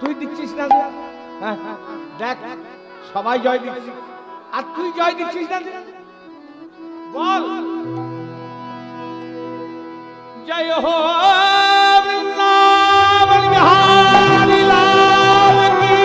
তুই দিচ্ছিস না? হ্যাঁ দেখ সবাই জয় দিচ্ছিস আর তুই জয় দিচ্ছিস না, বল। জয় হো বৃন্দাবন বিহারী লাল কি।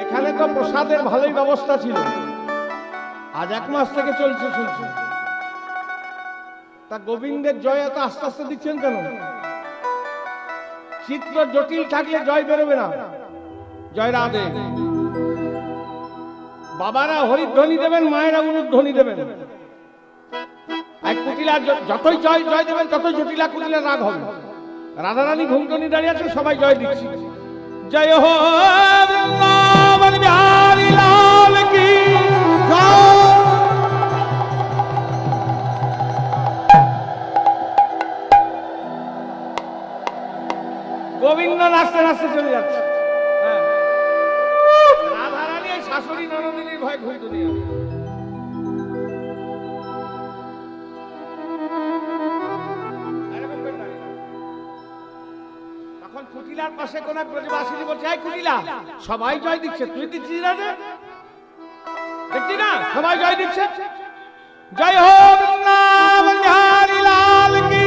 এখানে তো প্রসাদের ভালোই ব্যবস্থা ছিল, আজ 1 মাস থেকে চলছে শুনছি। তা গোবিন্দের জয় এত আস্তে আস্তে দিচ্ছেন কেন? চিত্র জটিল থাকলে জয় বেরোবে না। জয় রাধে। বাবারা হরিধ্বনি দেবেন, মায়েরা উলুধ্বনি দেবেন। এক কুটিলা যতই জয় জয় দেবেন ততই জটিলা কুটিলা রাগ হবে। রাধারানী ঘুমটনি দাঁড়িয়ে আছে, সবাই জয় দিচ্ছে। জয় হো বৃন্দাবন বিহারী লাল কি। গোবিন্দ নাচতে নাচতে চলে যাচ্ছে। রাধারানী শাশুড়ি ননদিনীর ভয় ঘুমটনি আছে। তখন কুটিলার পাশে কোন এক ব্রজবাসিনী বলছে, এই কুটিলা সবাই জয় দিচ্ছে, তুই দিচ্ছিস না? দেখছি না সবাই জয় দিচ্ছে। জয় হো বৃন্দাবন বিহারী লাল কি।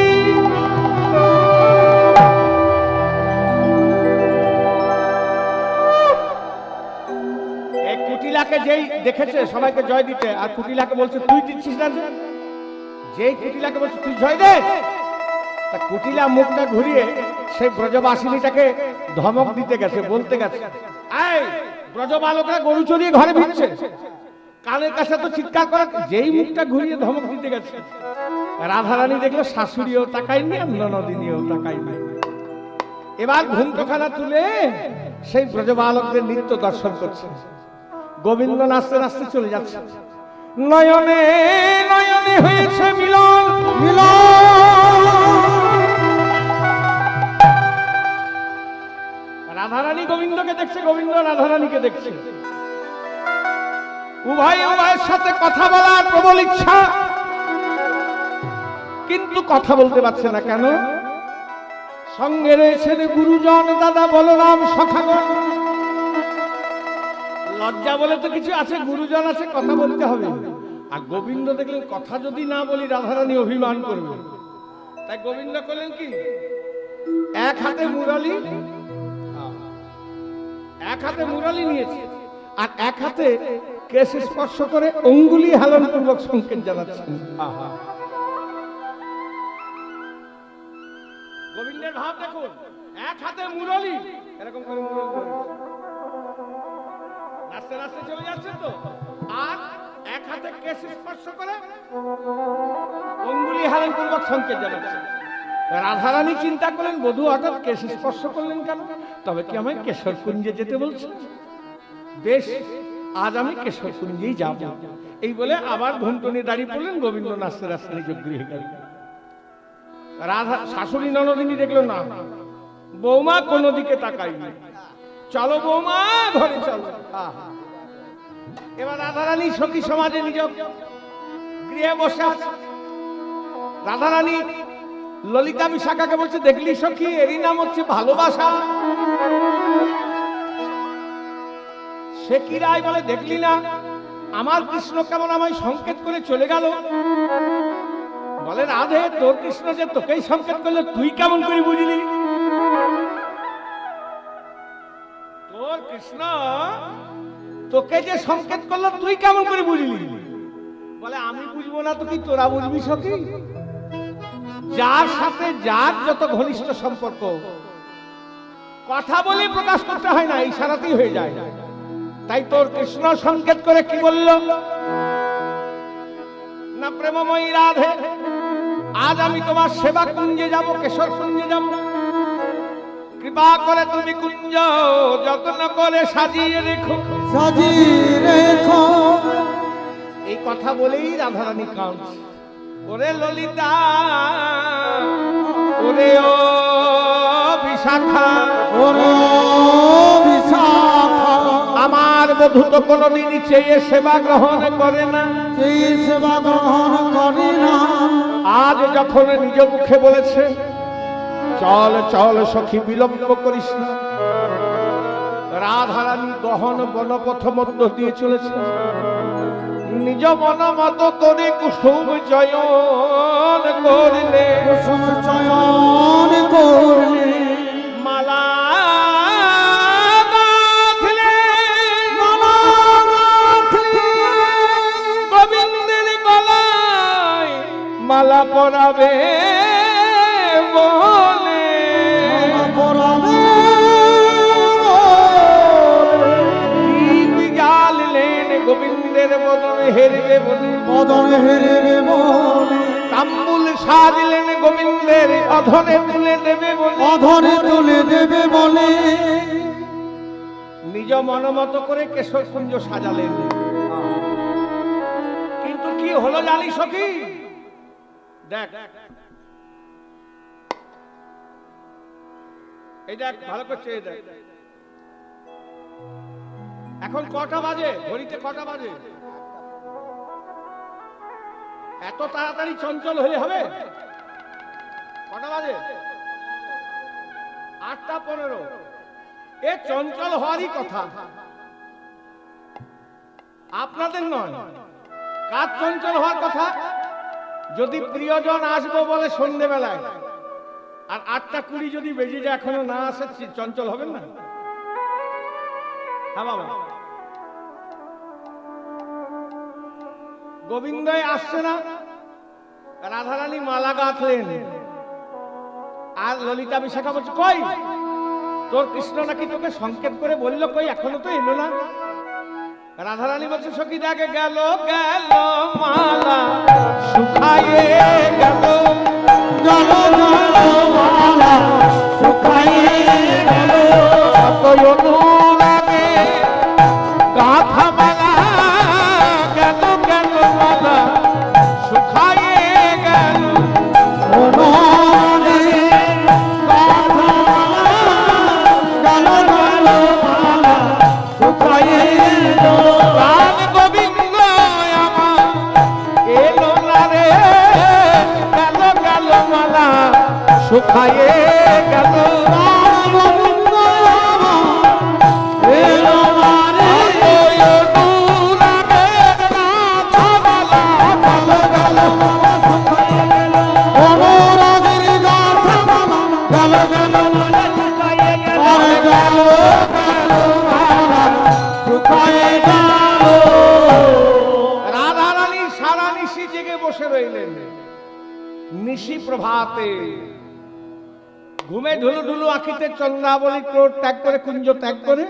এই কুটিলাকে যেই দেখেছে সবাইকে জয় দিতে, আর কুটিলাকে বলছে তুই দিচ্ছিস না? যেই কুটিলাকে বলছে তুই জয় দে, তা কুটিলা মুখটা ঘুরিয়ে সেই ব্রজবাসিনীটাকে ধমক দিতে গেছে, বলতে গেছে, এই ব্রজবালকরা গরু চড়িয়ে ঘরে ফিরছে, কানের কাছে তো চিৎকার করে। যেই মুখটা ঘুরিয়ে ধমক দিতে গেছে, রাধারানী দেখলো শাশুড়িও তাকায়নি আর ননদিনীও তাকায়নি। এবার ঘুমটোখানা তুলে সেই ব্রজবালকদের নৃত্য দর্শন করছে। গোবিন্দ নাচতে নাচতে চলে যাচ্ছে। নয়নে নয়নে হয়েছে মিলন মিলন। রাধারানী গোবিন্দকে দেখছে, গোবিন্দ রাধারানীকে দেখছে। উভয় উভয়ের সাথে কথা বলার প্রবল ইচ্ছা, কিন্তু কথা বলতে পারছে না। কেন? সঙ্গে রয়েছেন গুরুজন, দাদা বলরাম, সখাগণ। লজ্জা বলে তো কিছু আছে, গুরুজন আছে, কথা বলতে হবে। আর গোবিন্দ দেখলেন কথা যদি না বলি রাধারানী অভিমান করবে, তাই গোবিন্দ করলেন কি, এক হাতে মুরালি নিয়েছে আর এক হাতে কেশ স্পর্শ করে অঙ্গুলি হেলন পূর্বক সংকেত জানাচ্ছেন। গোবিন্দের ভাব দেখুন, এক হাতে মুরালি এরকম করে নাচতে নাচতে চলে যাচ্ছেন তো, আর এক হাতে কেশ স্পর্শ করে অঙ্গুলি হেলন পূর্বক সংকেত জানাচ্ছেন। রাধারানী চিন্তা করলেন, বধূ হঠাৎ কেশ স্পর্শ করলেন কেন? তবে কি আমায় কেশর কুঞ্জে যেতে বলছে? বেশ, আজ আমি কেশর কুঞ্জেই যাব। এই বলে আবার ঘুমটনি দাঁড়িয়ে পড়লেন। গোবিন্দ নাচতে নাচতে নিজ গৃহে গেলেন। রাধা শাশুড়ি ননদিনী দেখলো না, বৌমা কোন দিকে তাকায়নি। চলো বৌমা ঘরে চলো। এবার রাধারানী সখী সমাজে নিজ গৃহে বসে আছে। রাধারানী ললিতা বিশাখাকে বলছে, দেখলি সখী, এরই নাম হচ্ছে ভালোবাসা। সে কি রায় বলে, দেখলি না আমার কৃষ্ণ কেমন আমায় সংকেত করে চলে গেল। বলে, রাধে তোর কৃষ্ণ যে তোকেই সংকেত করলে তুই কেমন করে বুঝলি? তোর কৃষ্ণ তোকে যে সংকেত করলো তুই কেমন করে বুঝলি? বলে, আমি বুঝবো না তো কি তোরা বুঝবি সখী? যার সাথে যার যত ঘনিষ্ঠ সম্পর্ক, কথা বলে প্রকাশ করতে হয় না, ইশারাতেই হয়ে যায়। তাই তোর কৃষ্ণ সংকেত করে কি বলল না, প্রেমময়ী রাধে, আজ আমি তোমার সেবা কুঞ্জে যাব, কেশর কুঞ্জে যাব। কৃপা করে তুমি কুঞ্জ যত্ন করে সাজিয়ে রেখো, সাজিয়ে রেখো। এই কথা বলেই রাধারানী কাঁদছে। ওরে ললিতা, ওরে ও বিশাখা, ওরে বিশাখা, বধূ তো কোনোদিনই চেয়ে সেবা গ্রহণ করে না। সেই সেবা গ্রহণ করে না। আজ যখন নিজ মুখে বলেছে চল চল সখী বিলম্ব করিস না, রাধারানী গহন বনপথ মধ্য দিয়ে চলেছে, নিজ মন মত করে কুসুম চয়ন করলে, কুসুম চয়ন করলে, মালা গোবিন্দের গলায় মালা পরাবে বলে, মালা পরাবে দীপ জ্বাললেন গোবিন্দের বদন হেরবে বলে, বদন হেরবে বলে, তাম্বুল সাজলেন গোবিন্দের অধরে তুলে দেবে বলে, অধরে তুলে দেবে বলে, নিজ মনমত করে কেশর কুঞ্জ সাজালেন। কিন্তু কি হলো জানি সখী, দেখ এই দেখ ভালো করে চেয়ে দেখ, এখন কটা বাজে, ঘড়িতে কটা বাজে? এত তাড়াতাড়ি চঞ্চল হলে হবে? কটা বাজে? 8:15। এ চঞ্চল হওয়ারই কথা, আপনাদের নয়। কার চঞ্চল হওয়ার কথা? যদি প্রিয়জন আসবো বলে সন্ধ্যেবেলায় আর 8:20 যদি বেজে যায় এখনো না আসে, চঞ্চল হবেন না? হ্যাঁ বাবা, গোবিন্দ আসছে না, রাধারানী মালা গাঁথলেন, আর ললিতা বিশাখা বলছে কই তোর কৃষ্ণ নাকি তোকে সংকেত করে বললো, কই এখনো তো এলো না। রাধারানী বলছে সখী দেখে গেল গেল মালা শুকায়ে গেল, গেল গেল মালা শুকায়ে গেল, কত অনুরাগে গাঁথা মালা গেল গেল মালা শুকায়ে গেল, মনে কথা গেল গেল মালা শুকায়ে গেল, প্রাণ গোবিন্দ আমার এলো না রে, গেল গেল মালা শুকায়ে গেল, গোবিন্দ এলো না রে, অনুরাগের গাথা মালা গেল গেল মালা শুকায়ে গেল, আরে গেল গেল মালা শুকায়ে গেল। রাধারানী সারা নিশি জেগে বসে রইলেন। নিশি প্রভাতে ঘুমে ঢুলু ঢুলু আঁখিতে চন্দ্রাবলী ক্রোধ ত্যাগ করে, কুঞ্জ ত্যাগ করে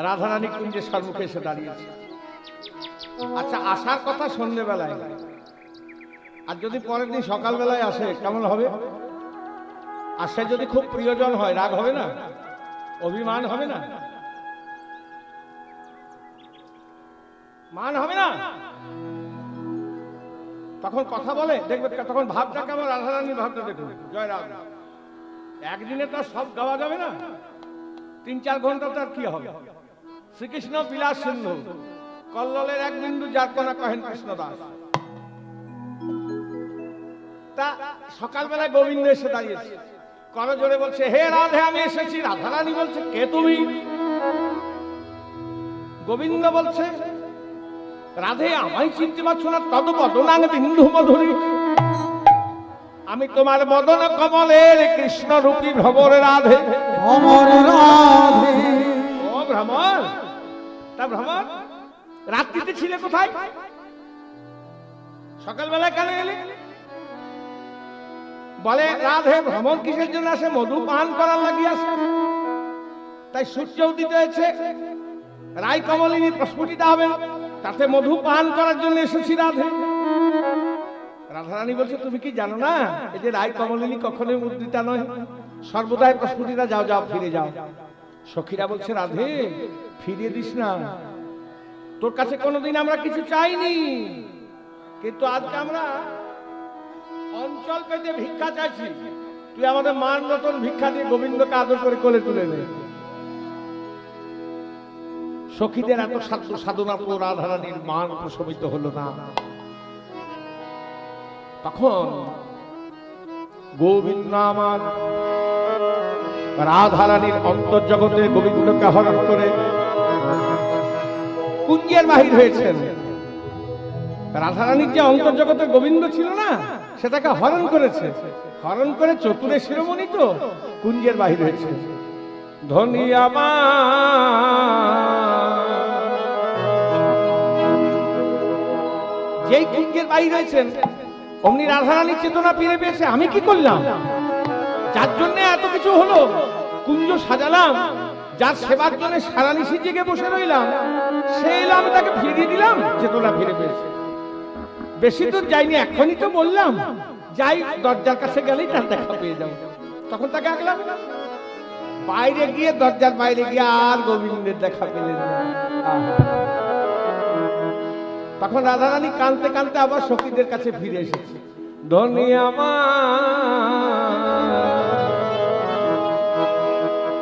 রাধারানী কুঞ্জের সম্মুখে এসে দাঁড়িয়েছে। আচ্ছা, আসার কথা সন্ধ্যেবেলায়, আর যদি পরের দিন সকালবেলায় আসে কেমন হবে? আর সে যদি খুব প্রিয়জন হয়, রাগ হবে না? অভিমান হবে না? মান হবে না? তখন কথা বলে দেখবে, তখন ভাবটা কেমন, রাধারানীর ভাবটা দেখুন। জয় রাম। একদিনে তো সব গাওয়া যাবে না, 3-4 ঘন্টা তার কি হবে? শ্রীকৃষ্ণ বিলাস সিন্ধু, কল্লোলের এক বিন্দু যার কোনা কহেন কৃষ্ণদাস। তা সকালবেলায় গোবিন্দ এসে দাঁড়িয়েছে, করজোড়ে বলছে হে রাধে আমি এসেছি। রাধারানী বলছে কে তুমি? গোবিন্দ বলছে রাধে আমায় চিনতে পারছো না? তদ বদনাং বিন্দু মধুরী, আমি তোমার বদন কমলের কৃষ্ণ রূপী ভ্রমর রাধে। ভ্রমর রাধে, ও ভ্রমর, তা ভ্রমর রাত্রিতে ছিলে কোথায়? সকালবেলা কেন এলে? বলে রাধে ভ্রমর কিসের জন্য আসে? মধু পান করার লাগিয়ে আসে। তাই সূর্য উদিত হয়েছে, রায় কমলিনী প্রস্ফুটিত হবে, তাতে মধু পান করার জন্য এসেছি রাধে। রাধারানী বলছে তুমি কি জানো না এই যে রায় কমলিনী কখনোই উদ্দিতা নয়, সর্বদাই প্রস্ফুটিতা। যাও যাও ফিরে যাও। সখীরা বলছে রাধে ফিরিয়ে দিস না, তোর কাছে কোনোদিন আমরা কিছু চাইনি, কিন্তু আজকে আমরা অঞ্চল পেতে ভিক্ষা চাইছি, তুই আমাদের মান মতন ভিক্ষা দিয়ে গোবিন্দকে আদর করে কোলে তুলে নে। সখীদের এত সাধ্য সাধনা তো রাধারানীর মান প্রশমিত হলো না। তখন গোবিন্দ আমার রাধারানীর অন্তর্জগতে গোবিন্দকে হরণ করে কুঞ্জের বাহির হয়েছেন। রাধারানীর যে অন্তর্জগতে গোবিন্দ ছিল না, সেটাকে হরণ করেছে। হরণ করে চতুরে শিরোমণি তো কুঞ্জের বাহির হয়েছে। ধনী যেই কুঞ্জের বাহির হয়েছেন অমনি রাধারানীর চেতনা ফিরে পেয়েছে। আমি কি করলাম, যার জন্য এত কিছু হলো, কুঞ্জ সাজালাম, যার সেবার জন্য সারানিশি জেগে বসে রইলাম, সে এলো, আমি তাকে ফিরিয়ে দিলাম, চেতনা ফিরে পেয়েছে। বেশি দূর যাইনি, এখনই তো বললাম, যাই দরজার কাছে গেলেই তার দেখা পেয়ে যাও। তখন তাকে আঁকলাম, বাইরে গিয়ে দরজার বাইরে গিয়ে আর গোবিন্দের দেখা পেলেন না। তখন রাধারানী কাঁদতে কাঁদতে আবার সখীদের কাছে ফিরে এসেছে। ধনী আমার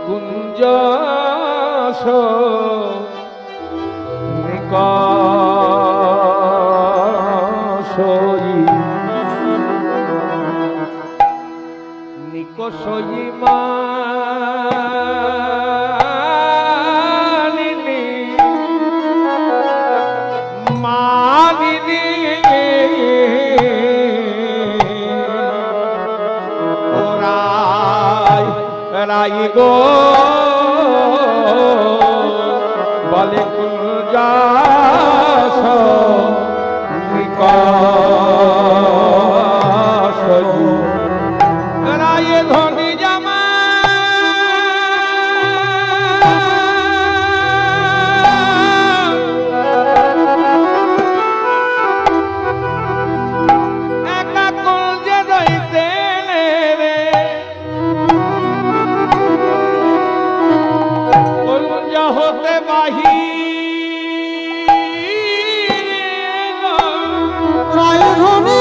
কুঞ্জ নিকষয়ী মানিনী মানিনী ও রায় রাই গো বলে কুঞ্জাস নিকষয়ী রায়ে ধনী জামা একা কুঞ্জে যাইতে রে কুঞ্জ হতে বাহি রায় ধনী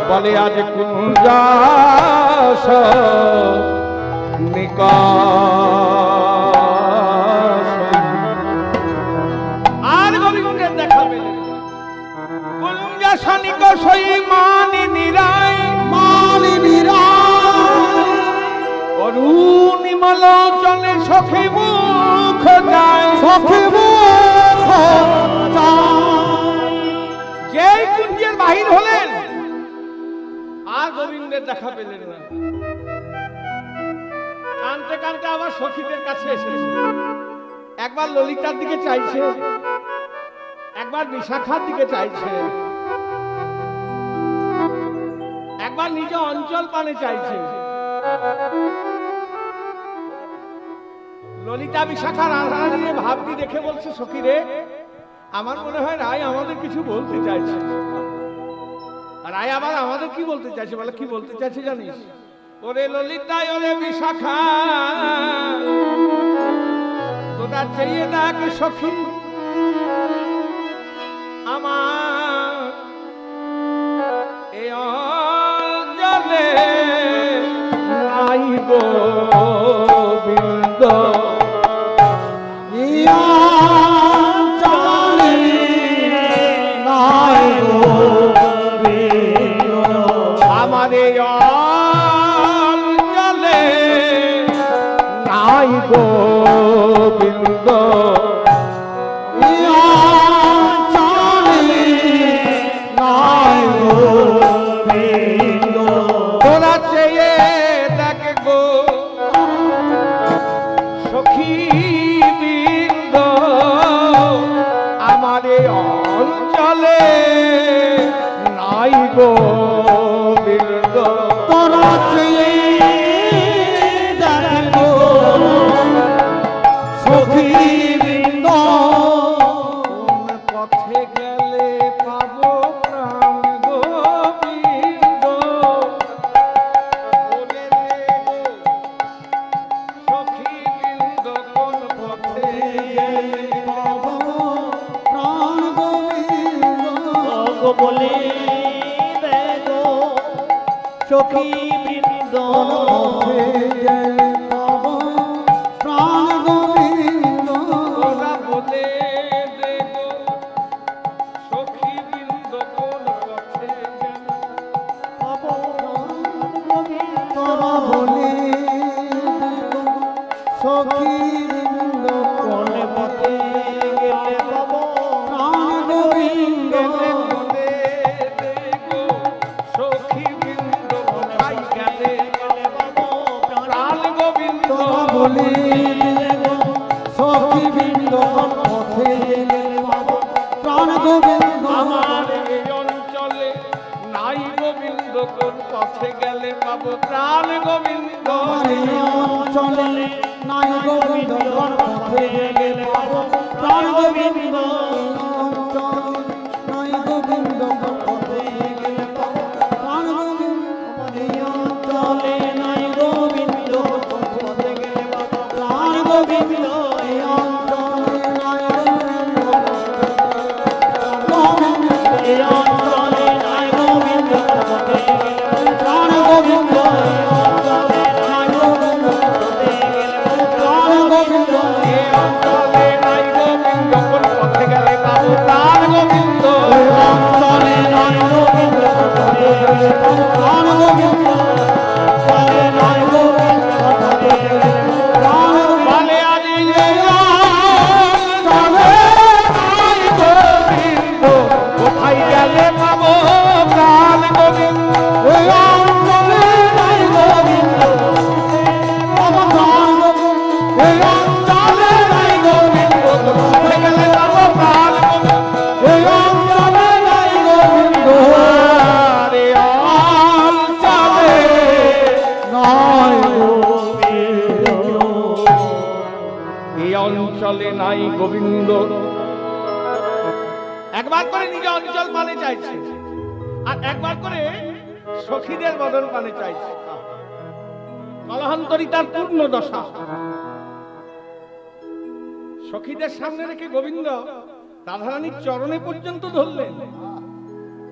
বলে আজ কুঞ্জাস আর গোবিন্দের দেখা পেলেন। কুঞ্জাস নিকষয়ী মানিনী রায় অরুণিমা লোচনে সখী মুখ যায় যেই কুঞ্জের বাহির হলেন আর গোবিন্দের দেখা পেলেন না। কানতে কানতে আবার সখীদের কাছে এসেছে। একবার ললিতার দিকে চাইছে, একবার বিশাখার দিকে চাইছে, একবার নিজ অঞ্চল পানে চাইছে। ললিতা বিশাখা রাধারানীর ভাবটি দেখে বলছে, সখী রে, আমার মনে হয় রায় আমাদের কিছু বলতে চাইছে। রায় আবার আমাদের কি বলতে চাইছে? বলে, কি বলতে চাইছে জানিস? ওরে ললিতা, ওরে বিশাখা, তোরা চেয়ে দেখ সখী, আমার এই অঞ্চলে নাই গোবিন্দ, আমার এই অঞ্চলে নাই গোবিন্দ, তোরা চেয়ে দেখ গো সখী বৃন্দ, আমার এই অঞ্চলে নাই গোবিন্দ, তোরা চেয়ে দেখ গো সখী বৃন্দ, কোন পথে গেলে পাবো প্রাণ গোবিন্দ, বলে দে গো সখী বৃন্দ, কোন পথে গেলে পাবো প্রাণ গোবিন্দ, বলে দেখো সখী বৃন্দ, গেলে পাবো প্রাণ গোবিন্দ, ওরা বলে দে গো সখী বৃন্দ, কোন পথে গেলে পাবো গোবিন্দ, তোরা বলে সখী বৃন্দ, কোন পথে গেলে পাবো প্রাণ গোবিন্দ, গেলে বলে দে গো সখী বৃন্দ, কোথায় গেলে গেলে পাবো প্রাণ গোবিন্দ, তোরা বলে সখী বৃন্দ, পথে গেলে পাবো প্রাণ গোবিন্দ, আমার এই অঞ্চলে নাই গোবিন্দ, কোন পথে গেলে পাবো প্রাণ গোবিন্দ, আমার এই অঞ্চলে নাই গোবিন্দ, পথে গেলে পাবো প্রাণ গোবিন্দ, নাই গোবিন্দ, পথে গেলে পাবো প্রাণ গোবিন্দ, এই অঞ্চলে নাই গোবিন্দ, পথে গেলে পাবো প্রাণ গোবিন্দ, এই অঞ্চলে নাই গোবিন্দ, এই অঞ্চলে নাই গোবিন্দ, পথে গেলে প্রাণ গোবিন্দ, এই অঞ্চলে নাই গোবিন্দ, প্রাণ গোবিন্দ, এই অঞ্চলে নাই গোবিন্দ, কোন পথে গেলে পাবো প্রাণ গোবিন্দ, এই অঞ্চলে নাই গোবিন্দ, পথে গেলে পাবো প্রাণ গোবিন্দ, অঞ্চলে নাই গোবিন্দ, পথে গেলে প্রাণ গোবিন্দ, বলে আদি এই অঞ্চলে নাই গোবিন্দ, কোথায় গেলে পাবো প্রাণ গোবিন্দ, এই অঞ্চলে নাই গোবিন্দ, পাবো প্রাণ গোবিন্দ, এই অঞ্চলে নাই গোবিন্দ, কোথায় গেলে পাবো প্রাণ গোবিন্দ, এই অঞ্চলে নাই গোবিন্দ, আর এই অঞ্চলে নাই এই অঞ্চলে নাই গোবিন্দ। একবার করে নিজ অঞ্চল পানে চাইছে, আর একবার করে সখীদের বদন পানে চাইছে। কলহান্তরী তার পূর্ণ দশা। সখীদের সামনে রেখে গোবিন্দ রাধারানীর চরণে পর্যন্ত ধরলেন,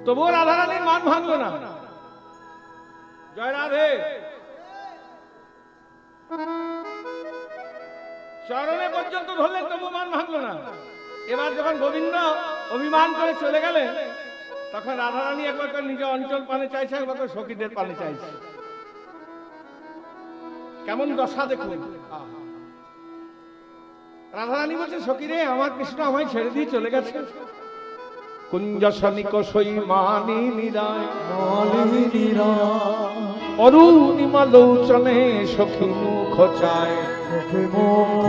তবুও রাধারানীর মান ভাঙল না। জয় রাধে। চরণে পর্যন্ত ধরলেন, তবু মান ভাঙল না। এবার যখন গোবিন্দ অভিমান করে চলে গেলেন, তখন রাধারানী একবার করে নিজ অঞ্চল পানে চাইছে, একবার করে সখীদের পানে চাইছে। কেমন দশা দেখুন। রাধারানী বলছে, সখী রে, আমার কৃষ্ণ আমায় ছেড়ে দিয়ে চলে গেছে। কুঞ্জ সনিক সই মানি নিরায়, মালিনীরা অরুণিমা লোচনে সখী মুখ চায় সখী মুখ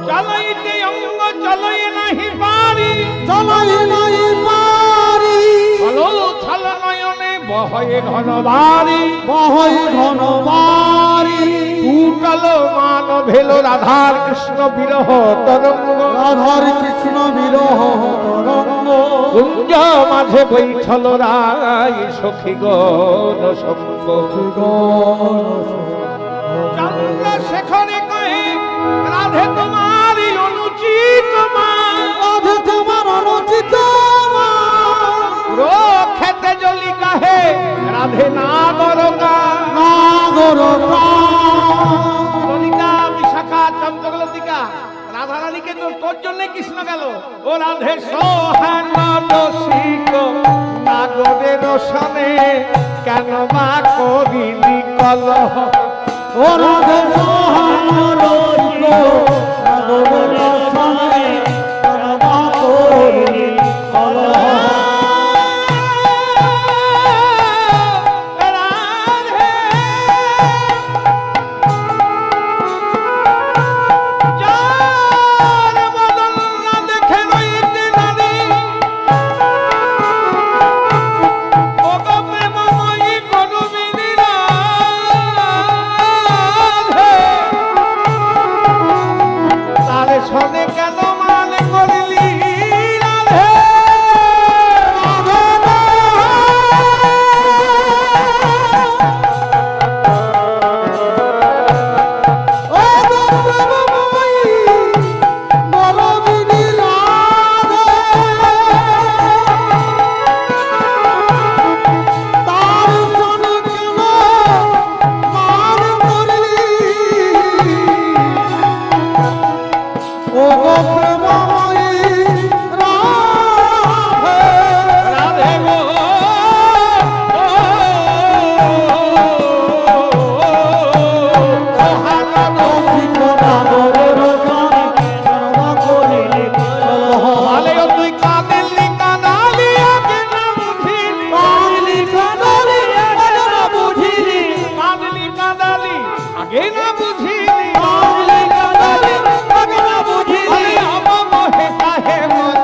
চালাইতে অঙ্গ চালাই নাহি পারি চালাই নাই পারি ছলো ছল নয়নে বহয়ে ঘন বাড়ি বহই ঘন বারি টুটাল মান ভেল রাধার কৃষ্ণ বিরহ তরঙ্গ রাধার কৃষ্ণ বিরহ তরঙ্গ কুঞ্জ মাঝে বৈঠল রায় সখী গণ সঙ্গ চন্দ্র শেখরে কহে রাধে তোমারি অনুচিত মা রাধে তোমার অনুচিত খেতে জলি কাহে রাধে না গরগা নাগর ললিতা বিশাখা চন্দ্রলতিকা রাধা রানীকে তোর জন্য কৃষ্ণ গেল ও রাধে সোহান দোষিক নাগরের রোশনে কেন বা করিলি কলহ ও রাধে সোহান নাগর সঙ্গে রাধা করি কলহ শোনে কেন মানে করলি রাধে রাধে গো আলেও তুই কাঁদিলি কাঁদালি আগে না বুঝিলি কাঁদিলি কাঁদালি আগে না বুঝিলি অব মোহে কাহে মন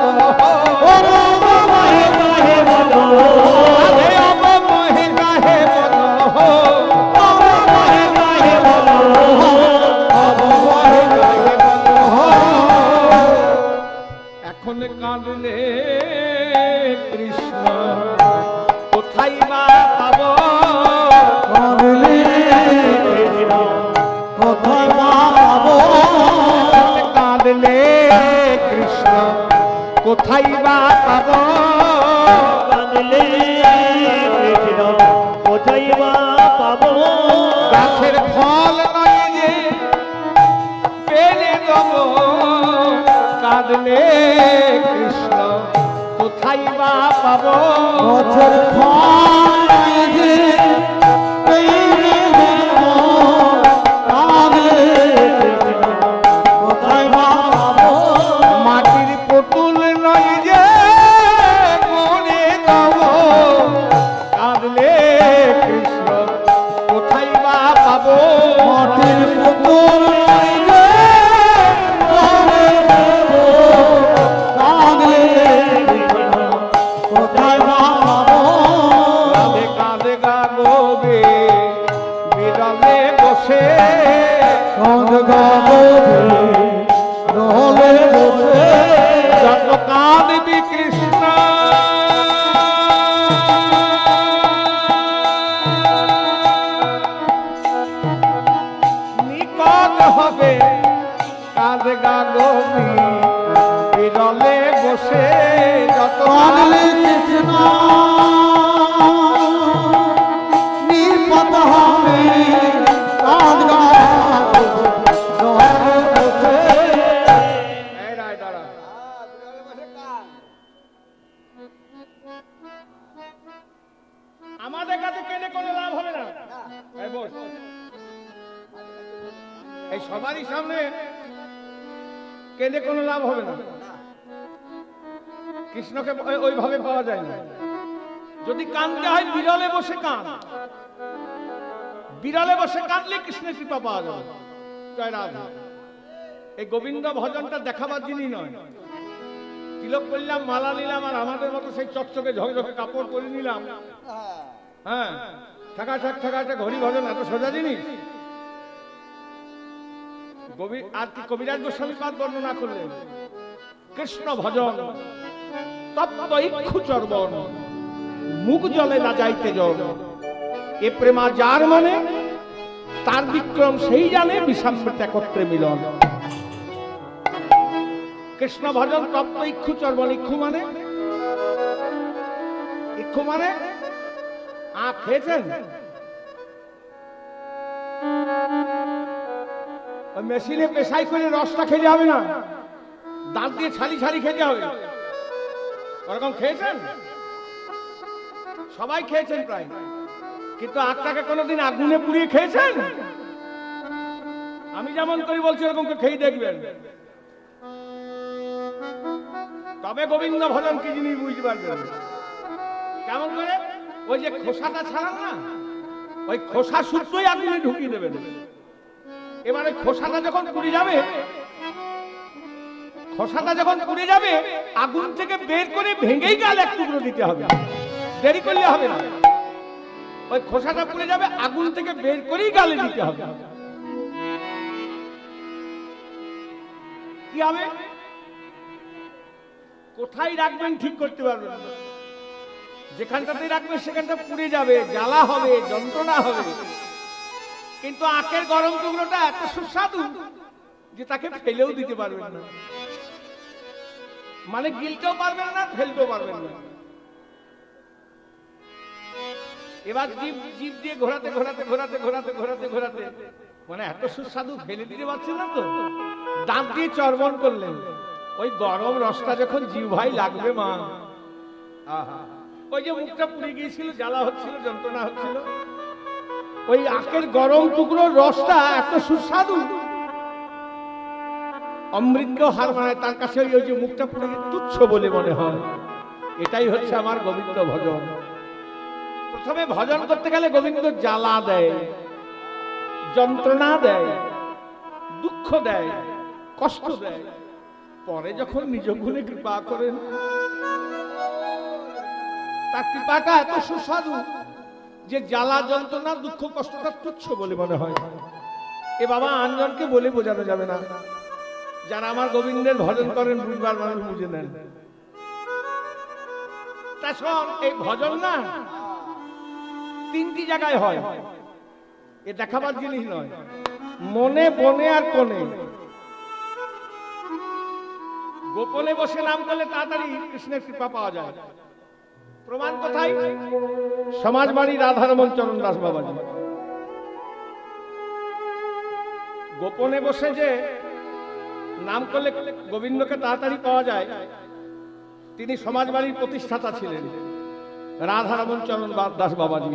রাধে অব মোহে কাহে এখন কাঁদলে কৃষ্ণ কোথায় বা পাব কাঁদলে কৃষ্ণ কোথায় বা পাব গাছের ফল নয় যে পেলে দেব কাঁদলে কৃষ্ণ কোথায় বা পাব বছর মাটির পুতুল নয় যে মনে দেব কাঁদলে কৃষ্ণ কোথায় বা পাব মাটির পুতুল কোথায় কাঁদে কাঁদে গা গোবে বিরলে বসে রহলে বসে যত কাঁদবি কৃষ্ণ নিকট হবে কাঁদে গা গোবি বিরলে বসে যত কাঁদলে কৃষ্ণ নিপত হবে আমাদের কাছে কেনে কোনো লাভ হবে না এই বস। এই সবারই সামনে কেঁদে কোনো লাভ হবে না কৃষ্ণকে ওইভাবে পাওয়া যায় না যদি কাঁদতে হয় বিরলে বসে কাঁদ বিরলে বসে কাঁদলে কৃষ্ণের কৃপা পাওয়া যাবে। জয় রাধা। এই গোবিন্দ ভজনটা দেখাবার জিনিস নয়। তিলক করলাম, মালা নিলাম, আর আমাদের মতো সেই চকচকে ঝকঝকে কাপড় পরে নিলাম, হ্যাঁ, ঠাকাঠাক ঠাকাঠাক হরি ভজন এত সোজা জিনিস। আর কি কবিরাজ গোস্বামী পাদ বর্ণনা করলেন, কৃষ্ণ ভজন তপ্ত ইক্ষু চর্বণ, মুখ জলে না যাইতে জল, এ প্রেমা যার মনে তার বিক্রম সেই জানে, বিষামৃত একত্রে মিলন। কৃষ্ণ ভজন তপ্ত ইক্ষু চর্বণ। ইক্ষু মানে আখ খেয়েছেন? মেশিনে পেশাই করে রসটা খেতে হবে না, দাঁত দিয়ে ছাড়ি ছাড়ি খেতে হবে। ওরকম খেয়েছেন? সবাই খেয়েছেন প্রায়, কিন্তু আখটাকে কোনোদিন আগুনে পুড়িয়ে খেয়েছেন? আমি যেমন করি বলছি ওরকম খেয়ে দেখবেন, তবে গোবিন্দ ভজন কি জিনিস বুঝতে পারবেন। কেমন করে? ওই যে খোসাটা ছাড়ান না, ওই খোসা শুদ্ধই আগুনে ঢুকিয়ে দেবেন। এবারে খোসাটা যখন পুড়ে যাবে, আগুন থেকে বের করে ভেঙেই গাল এক টুকরো দিতে হবে, দেরি করলে হবে না। ওই খোসাটা পুড়ে যাবে, আগুন থেকে বের করেই গালে দিতে হবে। কি হবে? কোথায় রাখবেন ঠিক করতে পারবেন না। যেখানটাতে রাখবেন সেখানটা পুড়ে যাবে, জ্বালা হবে, যন্ত্রণা হবে। কিন্তু আখের গরম টুকরোটা এত সুস্বাদু যে তাকে ফেলেও দিতে পারবেন না, মানে গিলতেও পারবেন না, ফেলতেও পারবেন না। এবার জিভ দিয়ে ঘোরাতে মানে এত সুস্বাদু, ফেলে দিতে পারছেন না তো, দাঁত দিয়ে চর্বণ করলেন। ওই গরম রসটা যখন জিহ্বায় লাগবে মা, আহা, ওই যে মুখটা পুড়ে গিয়েছিল, জ্বালা হচ্ছিল, যন্ত্রণা হচ্ছিল, ওই আখের গরম টুকরোর রসটা এত সুস্বাদু, অমৃতকেও হার মানায়। তার কাছে ওই যে মুখটা পুড়ে তুচ্ছ বলে মনে হয়। এটাই হচ্ছে আমার গোবিন্দ ভজন। প্রথমে ভজন করতে গেলে গোবিন্দ জ্বালা দেয়, যন্ত্রণা দেয়, দুঃখ দেয়, কষ্ট দেয়। পরে যখন নিজ গুণে কৃপা করেন, তার কৃপাটা এত সুস্বাদু যে জ্বালা যন্ত্রণা দুঃখ কষ্টটা তুচ্ছ বলে মনে হয়। এ বাবা আঞ্জনকে বলে বোঝানো যাবে না। যারা আমার গোবিন্দের ভজন করেন বুঝবার মানুষ বুঝে নেন। তা শোন, এই ভজন না তিনটি জায়গায় হয়, এ দেখাবার জিনিস নয়। মনে, বনে আর কোণে। গোপনে বসে নাম করলে তাড়াতাড়ি কৃষ্ণের কৃপা পাওয়া যায়। প্রমাণ কোথায়? সমাজবাড়ি রাধারমন চরণ দাস বাবাজি। গোপনে বসে যে নাম করলে গোবিন্দকে তাড়াতাড়ি পাওয়া যায়, তিনি সমাজবাড়ির প্রতিষ্ঠাতা ছিলেন রাধারমন চরণ দাস বাবাজি।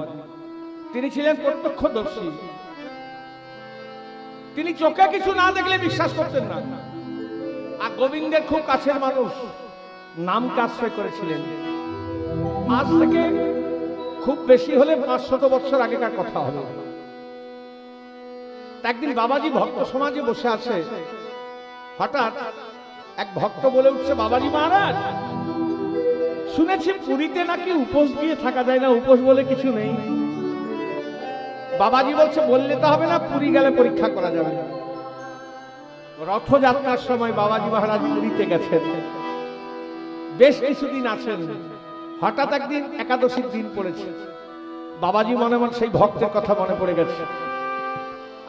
তিনি ছিলেন প্রত্যক্ষদর্শী। তিনি চোখে কিছু না দেখলে বিশ্বাস করতেন না। আর গোবিন্দের খুব কাছের মানুষ, নামকে আশ্রয় করেছিলেন। আজ থেকে খুব বেশি হলে 500 বছর আগেকার কথা হবে। একদিন বাবাজি ভক্ত সমাজে বসে আছে, হঠাৎ এক ভক্ত বলে উঠছে, বাবাজি মহারাজ, শুনেছি পুরীতে নাকি উপোস দিয়ে থাকা যায় না, উপোস বলে কিছু নেই। বাবাজি বলছে, বললে তো হবে না, পুরী গেলে পরীক্ষা করা যাবে। রথযাত্রার সময় বাবাজি মহারাজ পুরীতে গেছেন, বেশ কিছুদিন আছেন। হঠাৎ একদিন একাদশীর দিন পড়েছে। বাবাজি মনে মনে সেই ভক্তের কথা মনে পড়ে গেছে,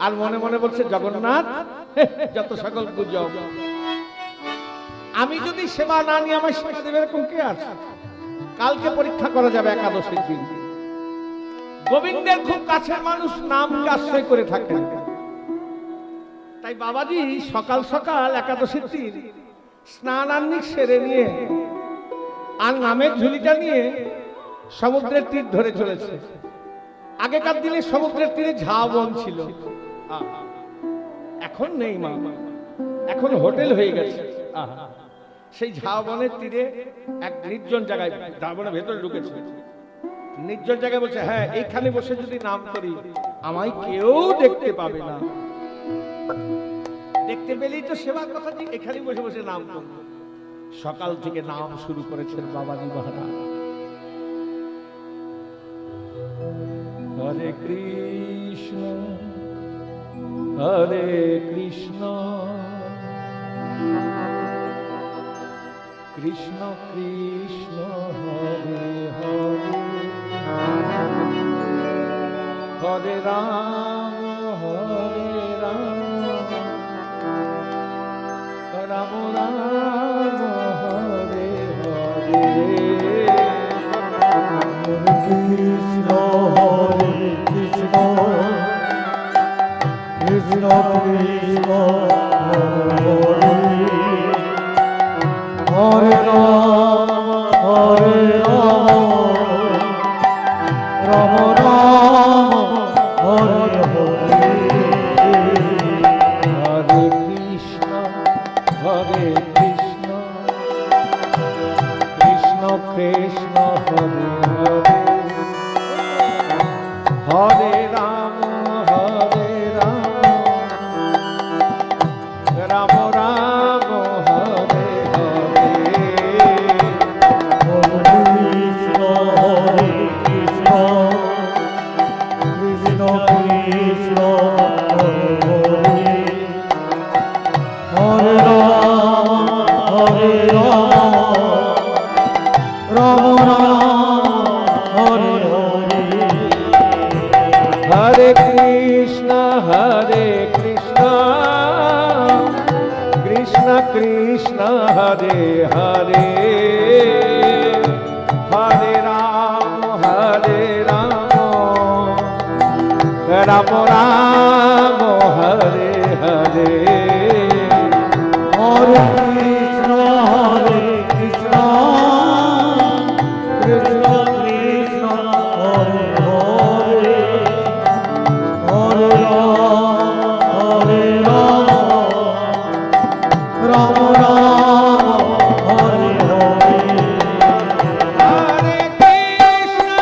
আর মনে মনে বলছে, জগন্নাথ, যত সকল গুজব, আমি যদি সেবা না নিয়ে আমার সেবা দেবে এরকম কে আছে? কালকে পরীক্ষা করা যাবে একাদশীর দিন। গোবিন্দের খুব কাছের মানুষ নামকে আশ্রয় করে থাকেন। তাই বাবাজি সকাল সকাল একাদশীর দিন স্নান আহ্নিক সেরে নিয়ে আর নামের ঝুলিটা নিয়ে সমুদ্রের তীর ধরে চলেছে। আগেকার দিনে সমুদ্রের তীরে ঝাউবন ছিল, এখন নেই মা, এখন হোটেল হয়ে গেছে। সেই ঝাউবনের তীরে এক নির্জন জায়গায়, ঝাউবনের ভেতরে ঢুকেছে, নির্জন জায়গায় বলছে, হ্যাঁ এইখানে বসে যদি নাম করি আমায় কেউ দেখতে পাবে না। দেখতে পেলেই তো সেবার কথা, যে এখানে বসে বসে নাম করব। সকাল থেকে নাম শুরু করেছেন বাবাজি মহারাজ। হরে কৃষ্ণ হরে কৃষ্ণ কৃষ্ণ কৃষ্ণ হরে হরে হরে রাম রাম রাম হরে হরে কৃষ্ণ হরে কৃষ্ণ কৃষ্ণ কৃষ্ণ হরে হরে রাম রাম রাম হরে হরে হরে কৃষ্ণ কৃষ্ণ কৃষ্ণ হরে হরে হরে রাম রাম রাম হরে হরে কৃষ্ণ হরে কৃষ্ণ কৃষ্ণ কৃষ্ণ হরে হরে হরে রাম রাম হরে হরে হরে কৃষ্ণ কৃষ্ণ কৃষ্ণ হরে হরে হরে রাম রাম রাম হরে হরে হরে কৃষ্ণ কৃষ্ণ কৃষ্ণ হরে হরে হরে রাম রাম রাম হরে হরে হরে কৃষ্ণ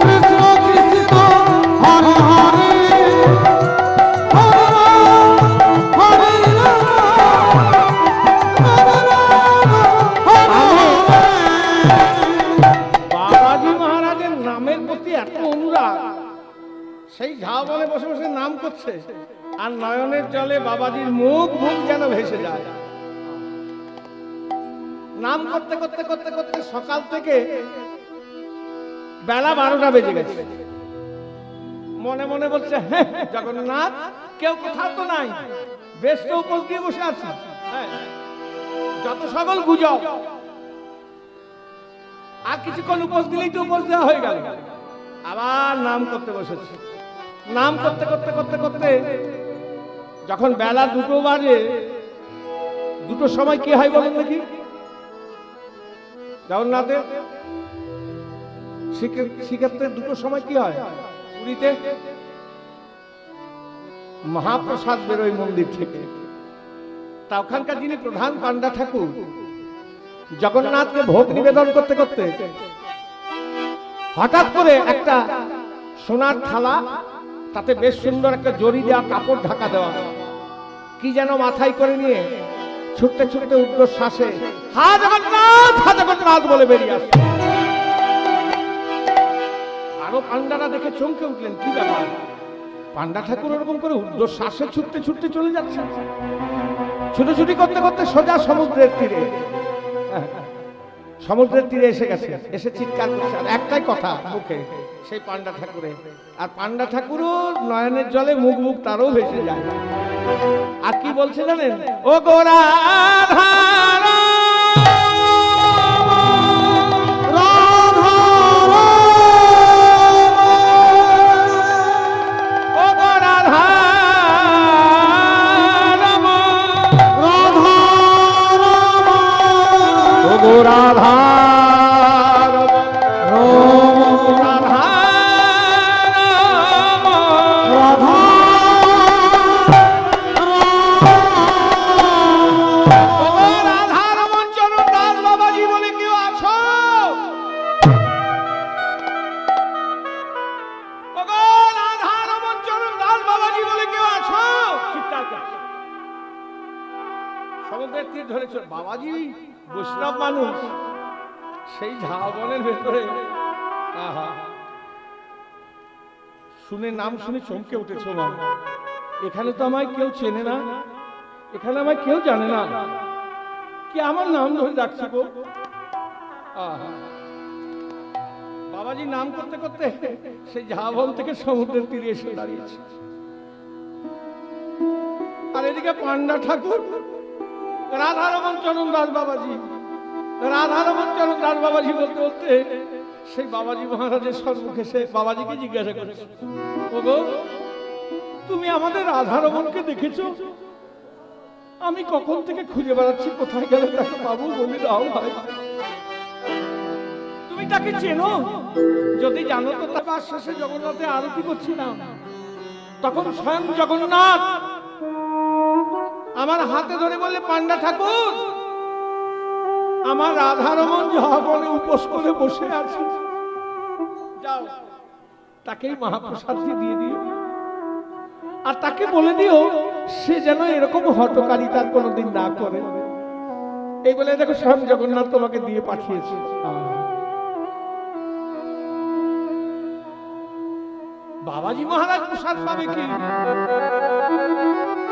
কৃষ্ণ কৃষ্ণ হরে হরে হরে বাবাজি মহারাজের নামের প্রতি এত অনুরাগ, সেই ঝাউবনে বসে বসে নাম করছে, আর নয়নের জলে বাবাজির মুখ যেন ভেসে যায়। নাম করতে করতে করতে করতে সকাল থেকে বেলা 12টা বেজে গেছে। মনে মনে বলছে, হ্যাঁ জগন্নাথ, কেউ কোথাও তো নাই, বেশ তো উপোস দিয়ে বসে আছি। হ্যাঁ, যত সকল গুজব, আর কিছুক্ষণ উপোস দিলেই তো উপোস দেওয়া হয়ে গেল। আবার নাম করতে বসেছে। নাম করতে করতে করতে করতে যখন বেলা 2টো বাজে, 2টোর সময় কি হয় বলেন দেখি? জগন্নাথের শ্রীক্ষেত্রে 2টোর সময় কি হয়? পুরীতে মহাপ্রসাদ বেরোয় মন্দির থেকে। তা ওখানকার যিনি প্রধান পান্ডা ঠাকুর, জগন্নাথকে ভোগ নিবেদন করতে করতে হঠাৎ করে একটা সোনার থালা, তাতে বেশ সুন্দর একটা জরি দেওয়া কাপড় ঢাকা দেওয়া, কি যেন মাথায় করে নিয়ে ছুটতে ছুটতে ঊর্ধ্বশ্বাসে হা জগন্নাথ বলে বেরিয়ে আসে। আরো পান্ডারা দেখে চমকে উঠলেন, কি ব্যাপার, পান্ডা ঠাকুর ওরকম করে ঊর্ধ্বশ্বাসে ছুটতে ছুটতে চলে যাচ্ছে, ছুটোছুটি করতে করতে সোজা সমুদ্রের তীরে। সমুদ্রের তীরে এসে গেছে, এসে চিৎকার করছে, আর একটাই কথা মুখে, সেই পান্ডা ঠাকুরে। আর পান্ডা ঠাকুরও নয়নের জলে মুখ তারও ভেসে যায়। আর কি বলছে জানেন? ও গোরা রাধা সমুদ্রের তীর ধরেছ বাবাজি বৈষ্ণব মানুষ, সেই ঝাউবনের ভেতরে আহা শুনে নাম শুনে চমকে উঠেছ মা। এখানে তো আমায় কেউ চেনে না, এখানে আমায় কেউ জানে না, কি আমার নাম ধরে ডাকছে গো। আহা বাবাজি নাম করতে করতে সেই ঝাউবন থেকে সমুদ্রের তীরে এসে দাঁড়িয়েছে। আর এদিকে পান্ডা ঠাকুর রাধারমন চরণ দাস বাবাজি, রাধারমন চরণ দাস বাবাজি বলতে বলতে সেই বাবাজি মহারাজের সম্মুখে সে বাবাজিকে জিজ্ঞাসা করেছে, ওগো তুমি আমাদের রাধারমনকে দেখেছো? আমি কখন থেকে খুঁজে বেড়াচ্ছি, কোথায় গেলে তাকে পাবো, বলে দাও ভাই। তুমি তাকে চেনো? যদি জানো তো তার শেষে জগন্নাথে আরতি করছিলাম, তখন স্বয়ং জগন্নাথ আমার হাতে ধরে বললে, পান্ডা ঠাকুর আমার রাধারমন ঝাউবনে উপোস করে বসে আছে, যাও তাকেই মহাপ্রসাদ দিয়ে দিও, আর তাকে বলে দিও সে যেন এরকম হঠকারিতার কোনোদিন না করে। এই বলে দেখো স্বয়ং জগন্নাথ তোমাকে দিয়ে পাঠিয়েছে। বাবাজি মহারাজ প্রসাদ পাবে কি?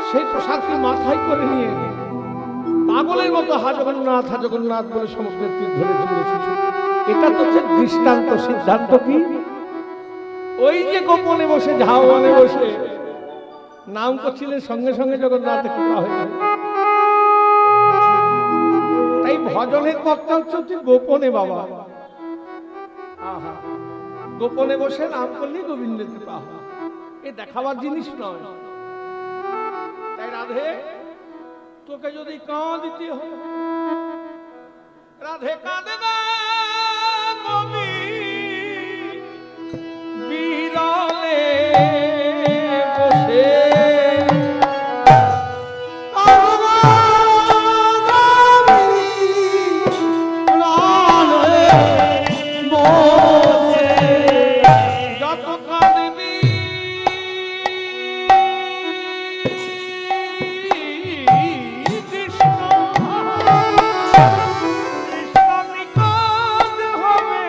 সেই প্রসাদকে মাথায় করে নিয়ে পাগলের মতো হা জগন্নাথ হা জগন্নাথ বলে সমুদ্রের তীর ধরে চলেছে। এটা তো হচ্ছে দৃষ্টান্ত। সিদ্ধান্ত কি? ওই যে গোপনে বসে ঝাউবনে বসে নাম করছিলেন, সঙ্গে সঙ্গে জগন্নাথের কৃপা হয়ে গেল। তাই ভজনের পথটা হচ্ছে গোপনে বাবা। আহা গোপনে বসে নাম করলে গোবিন্দের কৃপা হয়, এ দেখাবার জিনিস নয়। তাই রাধে তোকে যদি কাঁদিতে হয়, রাধে কাঁদে না কবি বিরলে বসে, যত কাঁদবি কৃষ্ণ কৃষ্ণ নিকট হবে।